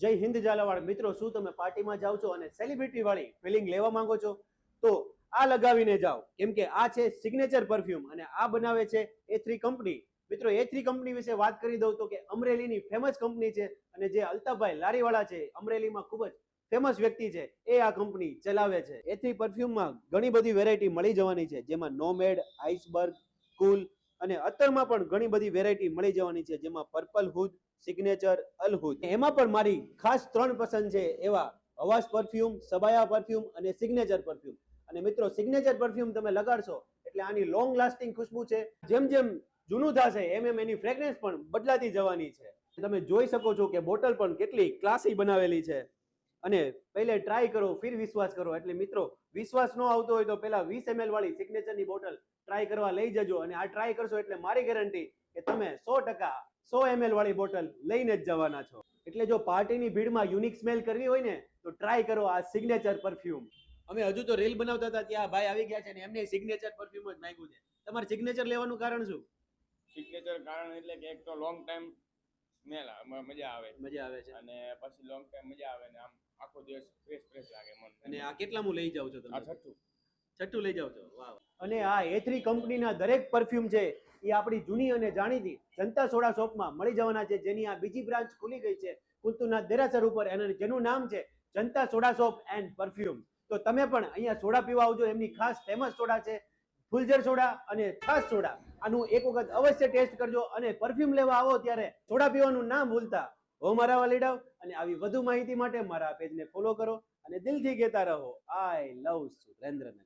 જય હિન્દ ઝાલાવાડ મિત્રો, શું તમે પાર્ટીમાં જાઓ છો અને સેલિબ્રિટી વાળી ફિલિંગ લેવા માંગો છો તો આ લગાવીને જાઓ, કેમ કે આ છે સિગ્નેચર પરફ્યુમ અને આ બનાવે છે A3 કંપની. મિત્રો A3 કંપની વિશે વાત કરી દઉં તો કે અમરેલીની ફેમસ કંપની છે અને જે અલ્તાભાઈ લારીવાળા છે અમરેલીમાં ખૂબ જ ફેમસ વ્યક્તિ છે, એ આ કંપની ચલાવે છે. A3 પરફ્યુમમાં ઘણી બધી વેરાયટી મળી જવાની છે, જેમાં નોમેડ, આઈસબર્ગ, કુલ અને અત્તરમાં પણ ઘણી બધી વેરાયટી મળી જવાની છે, જેમાં પર્પલ હુડ, સિગ્નેચર, અલહુદ. એમાં પણ મારી ખાસ 3 પસંદ છે, એવા હવાસ પરફ્યુમ, સબાયા પરફ્યુમ અને સિગ્નેચર પરફ્યુમ. અને મિત્રો સિગ્નેચર પરફ્યુમ તમે લગાડશો એટલે આની લોંગ લાસ્ટિંગ ખુશ્બુ છે, જેમ જેમ જૂનું થશે એમ એમ એની ફ્રેગ્રન્સ પણ બદલાતી જવાની છે. તમે જોઈ શકો છો કે બોટલ પણ કેટલી ક્લાસી બનાવેલી છે અને પહેલે ટ્રાય કરો ફિર વિશ્વાસ કરો. એટલે મિત્રો વિશ્વાસ ન આવતો હોય તો પહેલા 20 ml વાળી સિગ્નેચરની બોટલ ટ્રાય કરવા લઈ જજો અને આ ટ્રાય કરશો એટલે મારી ગેરંટી કે તમે 100% 100 ml વાળી બોટલ લઈને જ જવાના છો. એટલે જો પાર્ટીની ભીડમાં યુનિક સ્મેલ કરવી હોય ને તો ટ્રાય કરો આ સિગ્નેચર પરફ્યુમ. અમે હજુ તો રીલ બનાવતા હતા ત્યાં ભાઈ આવી ગયા છે અને એમને સિગ્નેચર પરફ્યુમ જ માંગ્યું છે. તમારે સિગ્નેચર લેવાનું કારણ શું? સિગ્નેચર કારણ એટલે કે એક તો લોંગ ટાઈમ સ્મેલ મજા આવે છે અને પછી લોંગ ટાઈમ મજા આવે ને આમ આખો દિવસ ફ્રેશ લાગે મન. અને આ કેટલામું લઈ જાવ છો તમે? આ છઠ્ઠું લઈ જાવ છો. વાહ. અને આ A3 કંપનીના દરેક પરફ્યુમ છે એ આપણી જૂની અને જાણીતી જનતા સોડા શોપમાં મળી જવાના છે, જેની આ બીજી બ્રાન્ચ ખુલી ગઈ છે કુલતુનાથ દેરાસર ઉપર, અને જેનું નામ છે જનતા સોડા શોપ એન્ડ પરફ્યુમ. તો તમે પણ અહીંયા સોડા પીવા આવજો. એમની ખાસ ફેમસ સોડા છે ફુલઝર સોડા અને છાશ સોડા. આનું એક વખત અવશ્ય ટેસ્ટ કરજો અને પરફ્યુમ લેવા આવો ત્યારે સોડા પીવાનું ના ભૂલતા. હો મારા વાલીડાવ, અને આવી વધુ માહિતી માટે મારા પેજને ફોલો કરો અને દિલથી કહેતા રહો આઈ લવ સુરેન્દ્રનગર.